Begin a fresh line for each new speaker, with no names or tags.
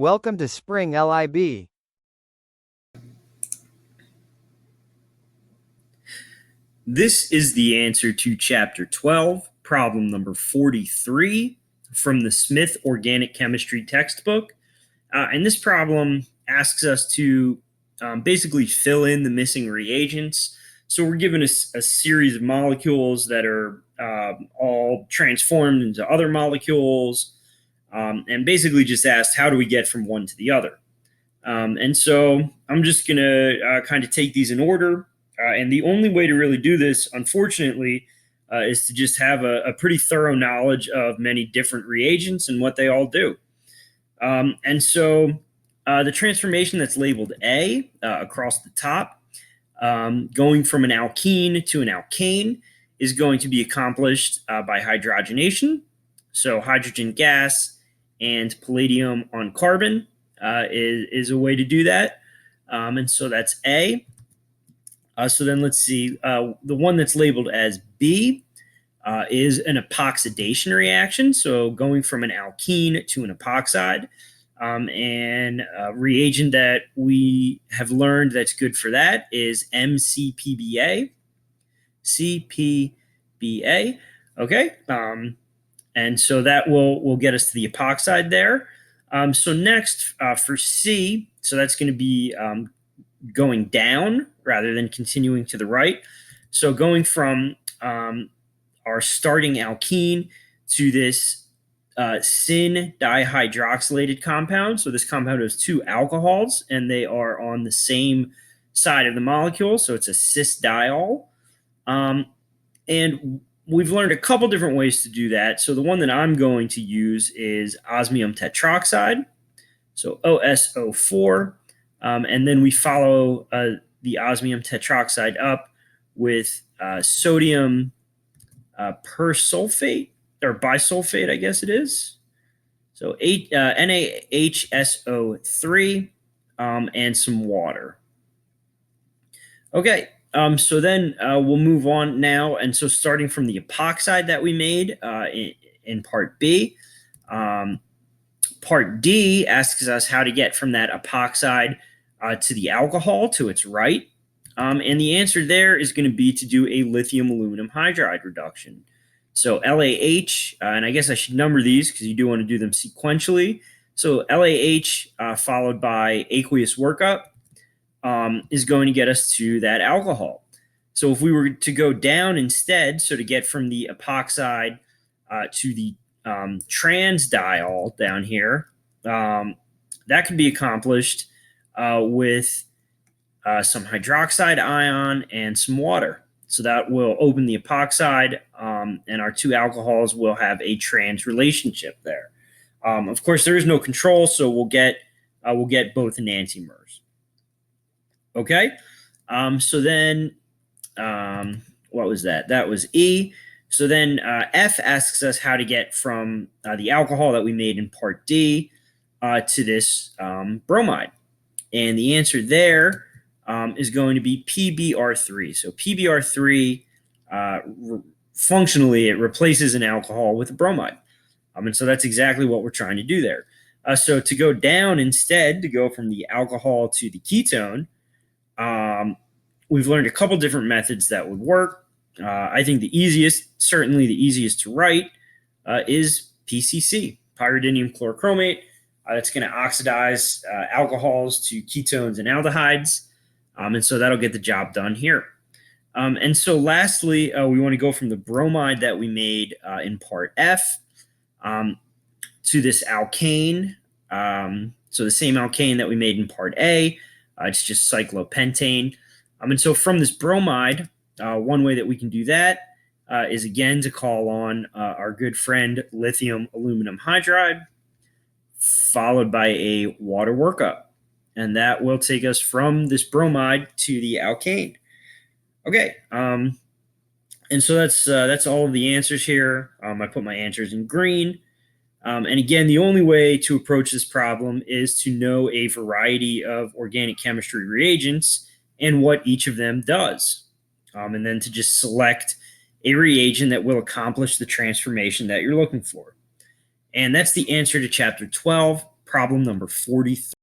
Welcome to Spring LIB.
This is the answer to Chapter 12, problem number 43 from the Smith Organic Chemistry textbook. And this problem asks us to basically fill in the missing reagents. So we're given a series of molecules that are all transformed into other molecules, and basically just asked how do we get from one to the other. And so I'm just going to kind of take these in order. And the only way to really do this, unfortunately, is to just have a pretty thorough knowledge of many different reagents and what they all do. And so the transformation that's labeled A across the top, going from an alkene to an alkane, is going to be accomplished by hydrogenation. So hydrogen gas and palladium on carbon is a way to do that. And so that's A. So then let's see. The one that's labeled as B is an epoxidation reaction. So going from an alkene to an epoxide. And a reagent that we have learned that's good for that is MCPBA. CPBA. Okay. And so that will get us to the epoxide there. So next for C, so that's going to be going down rather than continuing to the right. So going from our starting alkene to this syn dihydroxylated compound. So this compound has two alcohols and they are on the same side of the molecule. So it's a cis diol. And we've learned a couple different ways to do that. So the one that I'm going to use is osmium tetroxide. So OSO4. And then we follow the osmium tetroxide up with sodium persulfate or bisulfate, I guess it is. So NaHSO3 and some water. Okay, so then we'll move on now. And so starting from the epoxide that we made in part B, part D asks us how to get from that epoxide to the alcohol to its right. And the answer there is going to be to do a lithium aluminum hydride reduction. So LAH, and I guess I should number these because you do want to do them sequentially. So LAH followed by aqueous workup is going to get us to that alcohol. So if we were to go down instead, so to get from the epoxide to the trans diol down here, that could be accomplished with some hydroxide ion and some water. So that will open the epoxide, and our two alcohols will have a trans relationship there. Of course, there is no control, so we'll get both enantiomers. Okay, so then what was that? That was E. So then F asks us how to get from the alcohol that we made in part D to this bromide. And the answer there is going to be PBr3. So PBr3, functionally, it replaces an alcohol with a bromide. And so that's exactly what we're trying to do there. So to go down instead, to go from the alcohol to the ketone, we've learned a couple different methods that would work. I think the easiest, certainly the easiest to write, is PCC, pyridinium chlorochromate. That's going to oxidize alcohols to ketones and aldehydes. And so that'll get the job done here. And so lastly, we want to go from the bromide that we made in part F to this alkane. So the same alkane that we made in part A, it's just cyclopentane. And so from this bromide, one way that we can do that is again to call on our good friend lithium aluminum hydride, followed by a water workup. And that will take us from this bromide to the alkane. Okay, and so that's all of the answers here. I put my answers in green. And again, the only way to approach this problem is to know a variety of organic chemistry reagents and what each of them does. And then to just select a reagent that will accomplish the transformation that you're looking for. And that's the answer to Chapter 12, problem number 43.